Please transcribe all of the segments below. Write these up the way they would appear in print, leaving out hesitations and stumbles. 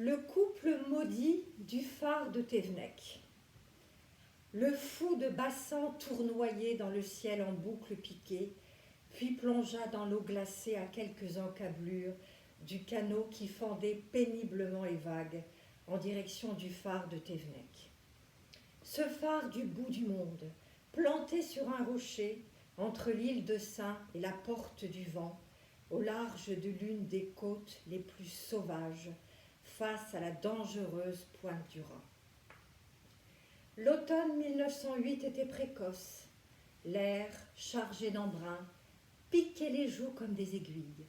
Le couple maudit du phare de Thévenec. Le fou de Bassan tournoyait dans le ciel en boucle piquée, puis plongea dans l'eau glacée à quelques encablures du canot qui fendait péniblement les vagues en direction du phare de Thévenec. Ce phare du bout du monde, planté sur un rocher entre l'île de Sein et la porte du vent, au large de l'une des côtes les plus sauvages, face à la dangereuse pointe du Rhin. L'automne 1908 était précoce. L'air, chargé d'embrun, piquait les joues comme des aiguilles.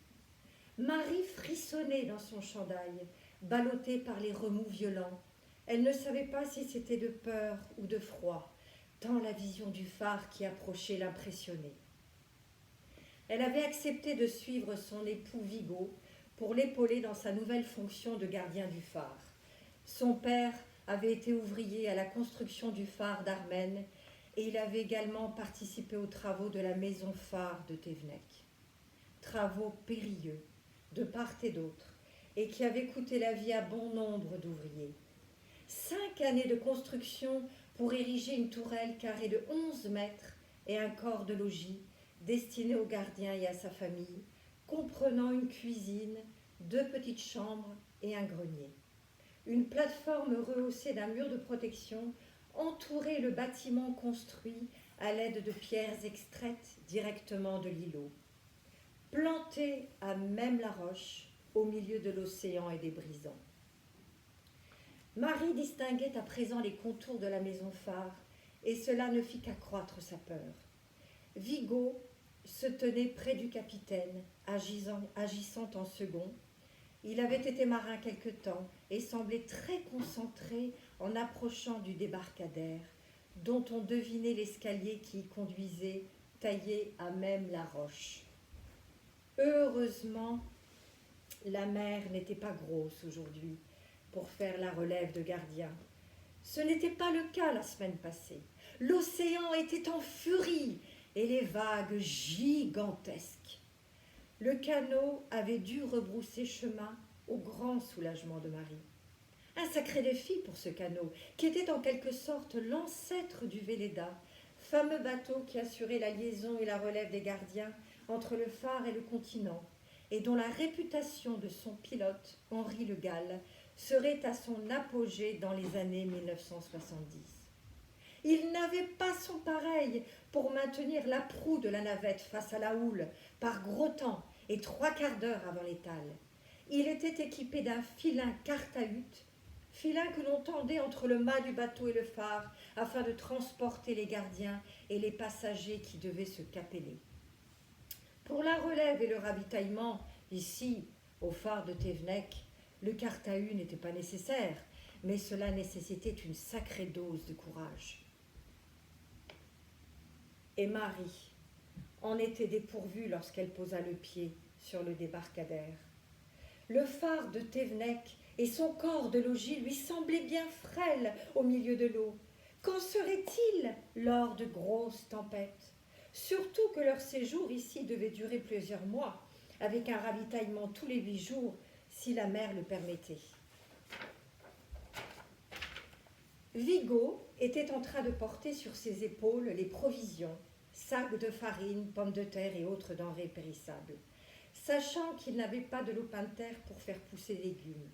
Marie frissonnait dans son chandail, ballottée par les remous violents. Elle ne savait pas si c'était de peur ou de froid, tant la vision du phare qui approchait l'impressionnait. Elle avait accepté de suivre son époux Vigo pour l'épauler dans sa nouvelle fonction de gardien du phare. Son père avait été ouvrier à la construction du phare d'Armennes et il avait également participé aux travaux de la maison phare de Thévenec. Travaux périlleux, de part et d'autre, et qui avaient coûté la vie à bon nombre d'ouvriers. 5 années de construction pour ériger une tourelle carrée de 11 mètres et un corps de logis destiné au gardien et à sa famille, comprenant une cuisine, 2 petites chambres et un grenier. Une plateforme rehaussée d'un mur de protection entourait le bâtiment construit à l'aide de pierres extraites directement de l'îlot. Planté à même la roche, au milieu de l'océan et des brisants. Marie distinguait à présent les contours de la maison phare, et cela ne fit qu'accroître sa peur. Vigo se tenait près du capitaine, agissant en second. Il avait été marin quelque temps et semblait très concentré en approchant du débarcadère, dont on devinait l'escalier qui y conduisait, taillé à même la roche. Heureusement, la mer n'était pas grosse aujourd'hui pour faire la relève de gardien. Ce n'était pas le cas la semaine passée. L'océan était en furie et les vagues gigantesques. Le canot avait dû rebrousser chemin au grand soulagement de Marie. Un sacré défi pour ce canot, qui était en quelque sorte l'ancêtre du Véleda, fameux bateau qui assurait la liaison et la relève des gardiens entre le phare et le continent, et dont la réputation de son pilote, Henri Le Gall, serait à son apogée dans les années 1970. Il n'avait pas son pareil pour maintenir la proue de la navette face à la houle, par gros temps et 3/4 d'heure avant l'étale. Il était équipé d'un filin carte-à-hutte, filin que l'on tendait entre le mât du bateau et le phare afin de transporter les gardiens et les passagers qui devaient se capeller. Pour la relève et le ravitaillement, ici, au phare de Thévenec, le carte-à-hutte n'était pas nécessaire, mais cela nécessitait une sacrée dose de courage. Et Marie en était dépourvue lorsqu'elle posa le pied sur le débarcadère. Le phare de Thévenec et son corps de logis lui semblaient bien frêles au milieu de l'eau. Qu'en serait-il lors de grosses tempêtes ? Surtout que leur séjour ici devait durer plusieurs mois, avec un ravitaillement tous les 8 jours, si la mer le permettait. Vigo était en train de porter sur ses épaules les provisions, sacs de farine, pommes de terre et autres denrées périssables, sachant qu'il n'avait pas de lopin de terre pour faire pousser les légumes.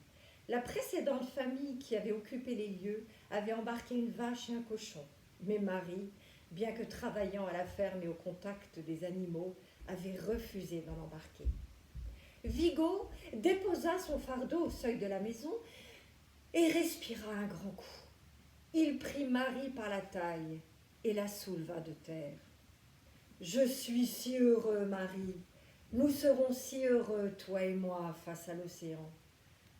La précédente famille qui avait occupé les lieux avait embarqué une vache et un cochon, mais Marie, bien que travaillant à la ferme et au contact des animaux, avait refusé d'en embarquer. Vigo déposa son fardeau au seuil de la maison et respira un grand coup. Il prit Marie par la taille et la souleva de terre. « Je suis si heureux, Marie. Nous serons si heureux, toi et moi, face à l'océan.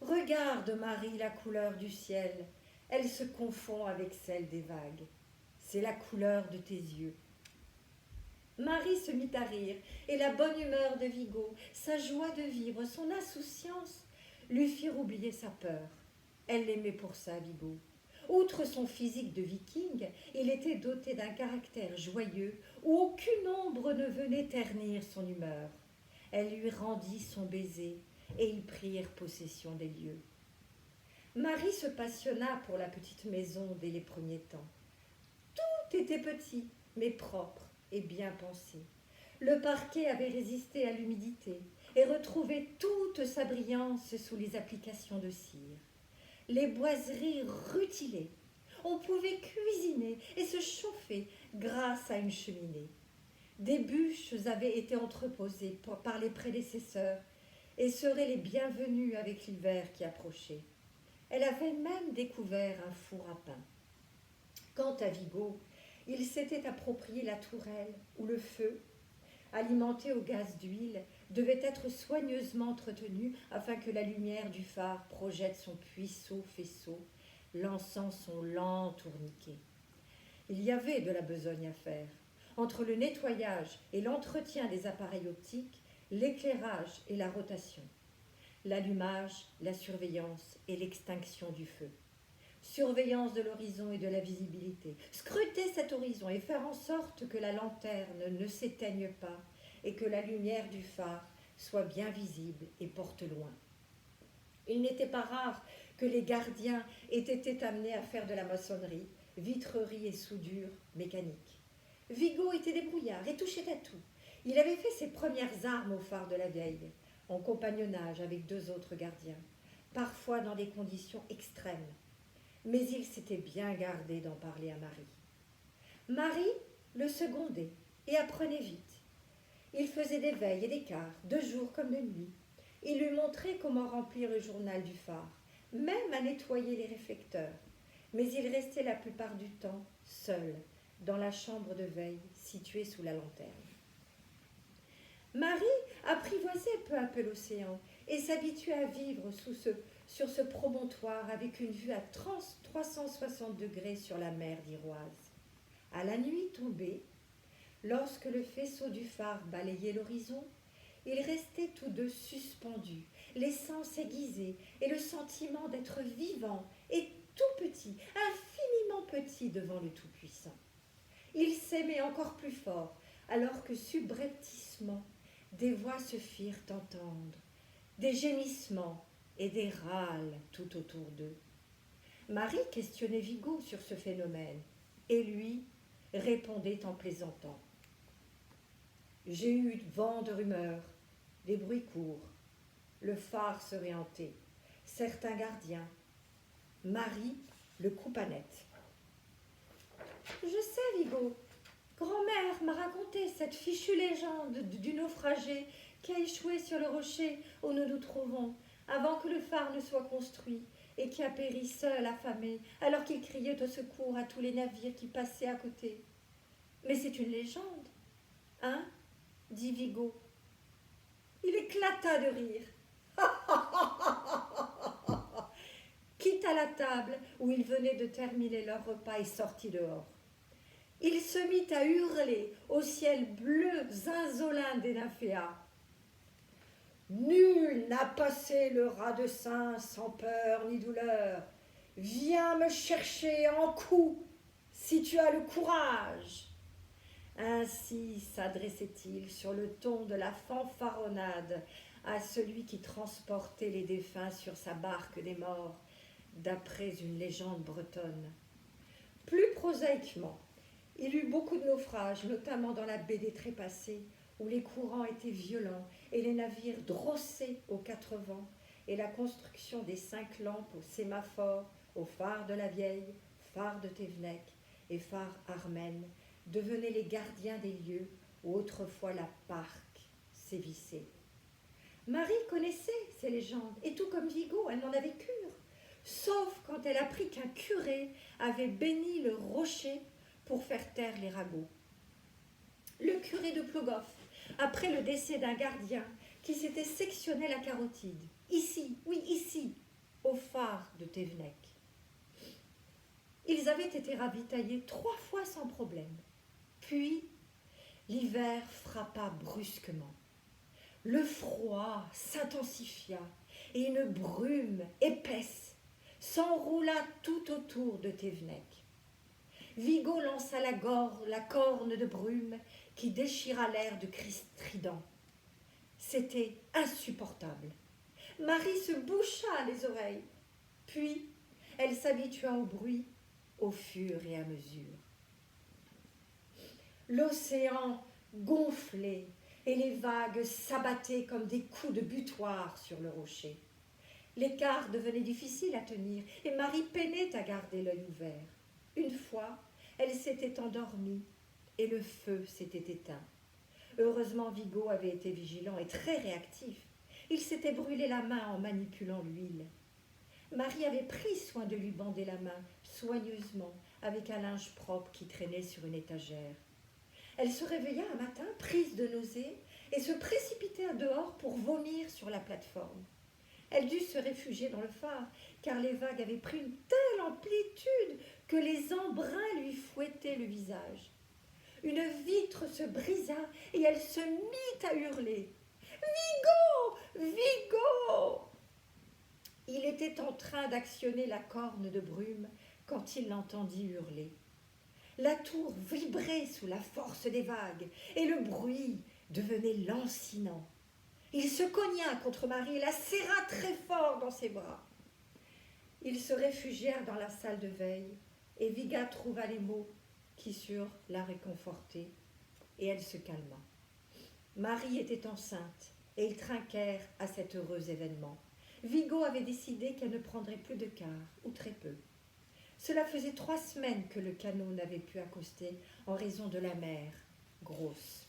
Regarde, Marie, la couleur du ciel. Elle se confond avec celle des vagues. C'est la couleur de tes yeux. » Marie se mit à rire, et la bonne humeur de Vigo, sa joie de vivre, son insouciance, lui firent oublier sa peur. Elle l'aimait pour ça, Vigo. Outre son physique de viking, il était doté d'un caractère joyeux où aucune ombre ne venait ternir son humeur. Elle lui rendit son baiser, et ils prirent possession des lieux. Marie se passionna pour la petite maison dès les premiers temps. Tout était petit, mais propre et bien pensé. Le parquet avait résisté à l'humidité et retrouvé toute sa brillance sous les applications de cire. Les boiseries rutilaient. On pouvait cuisiner et se chauffer grâce à une cheminée. Des bûches avaient été entreposées par les prédécesseurs et seraient les bienvenues avec l'hiver qui approchait. Elle avait même découvert un four à pain. Quant à Vigo, il s'était approprié la tourelle où le feu, alimenté au gaz d'huile, devait être soigneusement entretenu afin que la lumière du phare projette son puissant faisceau, lançant son lent tourniquet. Il y avait de la besogne à faire. Entre le nettoyage et l'entretien des appareils optiques, l'éclairage et la rotation, l'allumage, la surveillance et l'extinction du feu. Surveillance de l'horizon et de la visibilité. Scruter cet horizon et faire en sorte que la lanterne ne s'éteigne pas et que la lumière du phare soit bien visible et porte loin. Il n'était pas rare que les gardiens aient été amenés à faire de la maçonnerie, vitrerie et soudure mécanique. Vigo était débrouillard et touchait à tout. Il avait fait ses premières armes au phare de la Vieille, en compagnonnage avec 2 autres gardiens, parfois dans des conditions extrêmes. Mais il s'était bien gardé d'en parler à Marie. Marie le secondait et apprenait vite. Il faisait des veilles et des quarts, de jour comme de nuit. Il lui montrait comment remplir le journal du phare, même à nettoyer les réflecteurs. Mais il restait la plupart du temps seul, dans la chambre de veille située sous la lanterne. Marie apprivoisait peu à peu l'océan et s'habituait à vivre sur ce promontoire avec une vue à 360 degrés sur la mer d'Iroise. À la nuit tombée, lorsque le faisceau du phare balayait l'horizon, ils restaient tous deux suspendus, les sens aiguisés et le sentiment d'être vivants et tout petits, infiniment petits devant le Tout-Puissant. Ils s'aimaient encore plus fort, alors que subrepticement, des voix se firent entendre, des gémissements et des râles tout autour d'eux. Marie questionnait Vigo sur ce phénomène, et lui répondait en plaisantant. J'ai eu vent de rumeurs, des bruits courts, le phare serait hanté, certains gardiens. Marie le coupa net. Je sais, Vigo. Grand-mère m'a raconté cette fichue légende du naufragé qui a échoué sur le rocher où nous nous trouvons, avant que le phare ne soit construit, et qui a péri seul, affamé, alors qu'il criait au secours à tous les navires qui passaient à côté. Mais c'est une légende, hein, dit Vigo. Il éclata de rire. Quitta la table où ils venaient de terminer leur repas et sortit dehors. Il se mit à hurler au ciel bleu zinzolin des nymphéas. Nul n'a passé le raz de sein sans peur ni douleur. Viens me chercher en coup si tu as le courage. Ainsi s'adressait-il sur le ton de la fanfaronnade à celui qui transportait les défunts sur sa barque des morts, d'après une légende bretonne. Plus prosaïquement, il eut beaucoup de naufrages, notamment dans la baie des Trépassés, où les courants étaient violents et les navires drossés aux 4 vents, et la construction des 5 lampes aux sémaphores, au phare de la Vieille, phare de Thévenec et phare Armen devenaient les gardiens des lieux où autrefois la Parque sévissait. Marie connaissait ces légendes, et tout comme Vigo, elle n'en avait cure, sauf quand elle apprit qu'un curé avait béni le rocher pour faire taire les ragots. Le curé de Plogoff, après le décès d'un gardien qui s'était sectionné la carotide, ici, oui ici, au phare de Thévenec. Ils avaient été ravitaillés 3 fois sans problème. Puis, l'hiver frappa brusquement. Le froid s'intensifia et une brume épaisse s'enroula tout autour de Thévenec. Vigo lança la corne de brume qui déchira l'air de cris stridents. C'était insupportable. Marie se boucha les oreilles. Puis, elle s'habitua au bruit au fur et à mesure. L'océan gonflait et les vagues s'abattaient comme des coups de butoir sur le rocher. L'écart devenait difficile à tenir et Marie peinait à garder l'œil ouvert. Une fois, elle s'était endormie et le feu s'était éteint. Heureusement, Vigo avait été vigilant et très réactif. Il s'était brûlé la main en manipulant l'huile. Marie avait pris soin de lui bander la main soigneusement avec un linge propre qui traînait sur une étagère. Elle se réveilla un matin, prise de nausée, et se précipita dehors pour vomir sur la plateforme. Elle dut se réfugier dans le phare, car les vagues avaient pris une telle amplitude que les embruns lui fouettaient le visage. Une vitre se brisa et elle se mit à hurler. « Vigo! Vigo !» Il était en train d'actionner la corne de brume quand il l'entendit hurler. La tour vibrait sous la force des vagues et le bruit devenait lancinant. Il se cogna contre Marie et la serra très fort dans ses bras. Ils se réfugièrent dans la salle de veille et Viga trouva les mots qui surent la réconforter et elle se calma. Marie était enceinte et ils trinquèrent à cet heureux événement. Vigo avait décidé qu'elle ne prendrait plus de quart, ou très peu. Cela faisait 3 semaines que le canot n'avait pu accoster en raison de la mer grosse.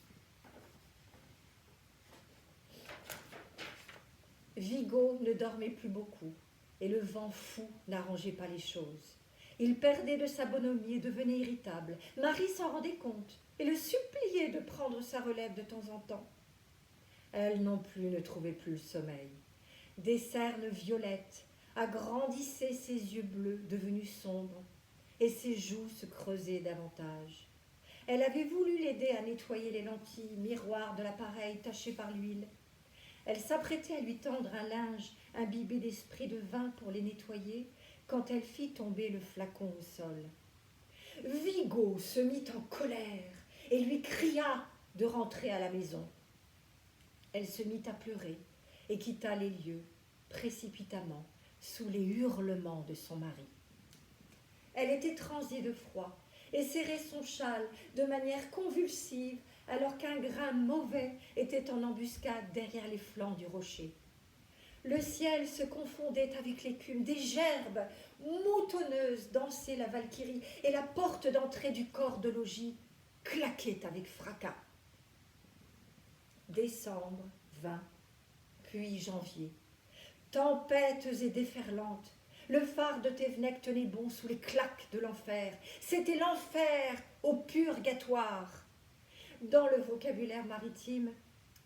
Vigo ne dormait plus beaucoup et le vent fou n'arrangeait pas les choses. Il perdait de sa bonhomie et devenait irritable. Marie s'en rendait compte et le suppliait de prendre sa relève de temps en temps. Elle non plus ne trouvait plus le sommeil. Des cernes violettes agrandissaient ses yeux bleus devenus sombres et ses joues se creusaient davantage. Elle avait voulu l'aider à nettoyer les lentilles, miroirs de l'appareil taché par l'huile. Elle s'apprêtait à lui tendre un linge imbibé d'esprit de vin pour les nettoyer quand elle fit tomber le flacon au sol. Vigo se mit en colère et lui cria de rentrer à la maison. Elle se mit à pleurer et quitta les lieux précipitamment sous les hurlements de son mari. Elle était transie de froid et serrait son châle de manière convulsive alors qu'un grain mauvais était en embuscade derrière les flancs du rocher. Le ciel se confondait avec l'écume, des gerbes moutonneuses dansaient la Valkyrie et la porte d'entrée du corps de logis claquait avec fracas. Décembre vint, puis janvier. Tempêtes et déferlantes. Le phare de Thévenec tenait bon sous les claques de l'enfer. C'était l'enfer au purgatoire. Dans le vocabulaire maritime,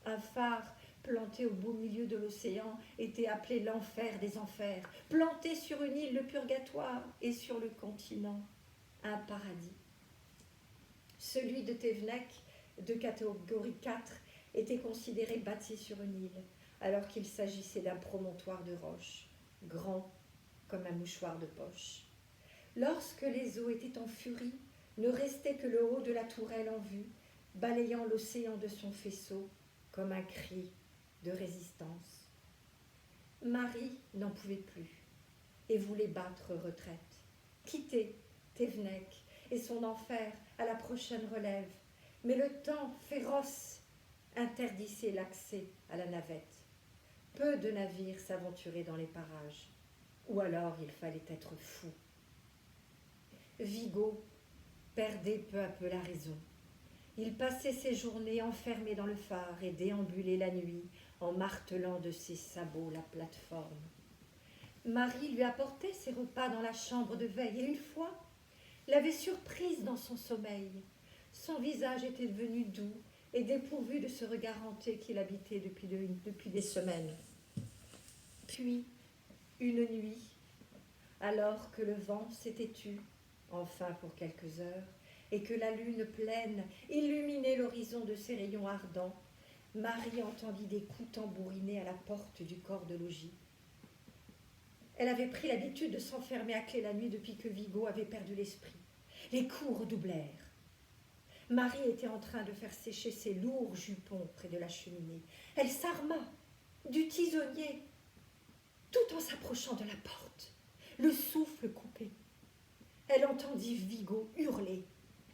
un phare planté au beau milieu de l'océan était appelé l'enfer des enfers. Planté sur une île, le purgatoire, et sur le continent, un paradis. Celui de Thévenec, de catégorie 4, était considéré bâti sur une île, alors qu'il s'agissait d'un promontoire de roches, grand comme un mouchoir de poche. Lorsque les eaux étaient en furie, ne restait que le haut de la tourelle en vue, balayant l'océan de son faisceau comme un cri de résistance. Marie n'en pouvait plus et voulait battre retraite, quitter Thévenec et son enfer à la prochaine relève, mais le temps féroce interdisait l'accès à la navette. Peu de navires s'aventuraient dans les parages, ou alors il fallait être fou. Vigo perdait peu à peu la raison. Il passait ses journées enfermé dans le phare et déambulait la nuit en martelant de ses sabots la plateforme. Marie lui apportait ses repas dans la chambre de veille et une fois l'avait surprise dans son sommeil. Son visage était devenu doux et dépourvu de ce regard hanté qu'il habitait depuis des semaines. Puis, une nuit, alors que le vent s'était tu, enfin pour quelques heures, et que la lune pleine illuminait l'horizon de ses rayons ardents, Marie entendit des coups tambourinés à la porte du corps de logis. Elle avait pris l'habitude de s'enfermer à clé la nuit depuis que Vigo avait perdu l'esprit. Les coups redoublèrent. Marie était en train de faire sécher ses lourds jupons près de la cheminée. Elle s'arma du tisonnier tout en s'approchant de la porte. le souffle coupé. Elle entendit Vigo hurler.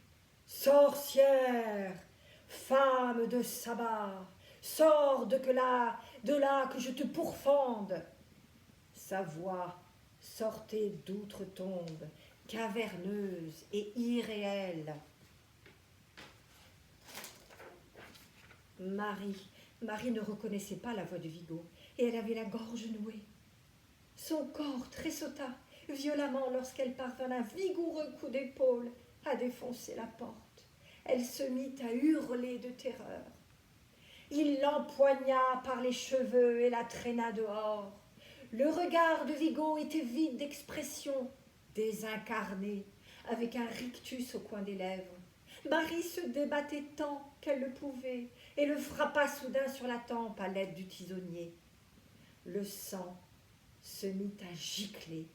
« Sorcière, femme de sabbat, sors de là que je te pourfende !» Sa voix sortait d'outre-tombe, caverneuse et irréelle. Marie ne reconnaissait pas la voix de Vigo, et elle avait la gorge nouée. Son corps tressauta violemment lorsqu'elle parvint d'un vigoureux coup d'épaule à défoncer la porte. Elle se mit à hurler de terreur. Il l'empoigna par les cheveux et la traîna dehors. Le regard de Vigo était vide d'expression, désincarné, avec un rictus au coin des lèvres. Marie se débattait tant qu'elle le pouvait et le frappa soudain sur la tempe à l'aide du tisonnier. Le sang se mit à gicler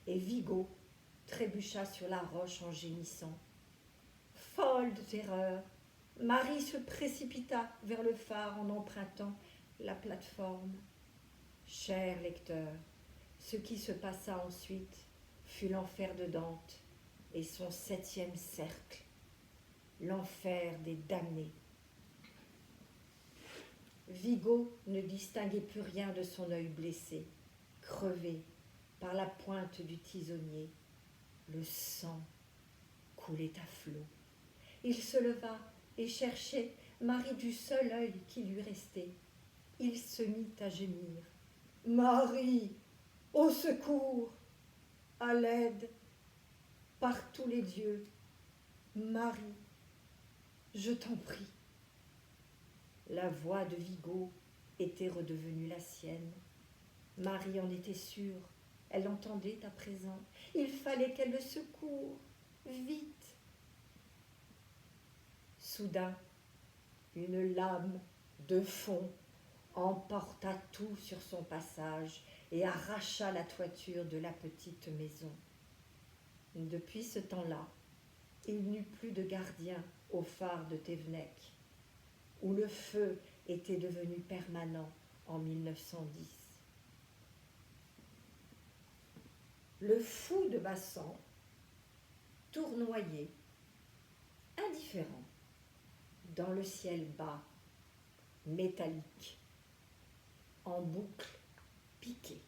et Vigo trébucha sur la roche en gémissant. Folle de terreur, Marie se précipita vers le phare en empruntant la plateforme. Cher lecteur, ce qui se passa ensuite fut l'enfer de Dante et son 7e cercle, l'enfer des damnés. Vigo ne distinguait plus rien de son œil blessé, crevé par la pointe du tisonnier. Le sang coulait à flots. Il se leva et cherchait Marie du seul œil qui lui restait. Il se mit à gémir. « Marie, au secours, à l'aide, par tous les dieux, Marie, je t'en prie. » La voix de Vigo était redevenue la sienne. Marie en était sûre, elle l'entendait à présent. Il fallait qu'elle le secoure, vite. Soudain, une lame de fond emporta tout sur son passage et arracha la toiture de la petite maison. Depuis ce temps-là, il n'y eut plus de gardien au phare de Thévenec, où le feu était devenu permanent en 1910. Le fou de Bassan, tournoyait, indifférent, dans le ciel bas, métallique, en boucle piquée.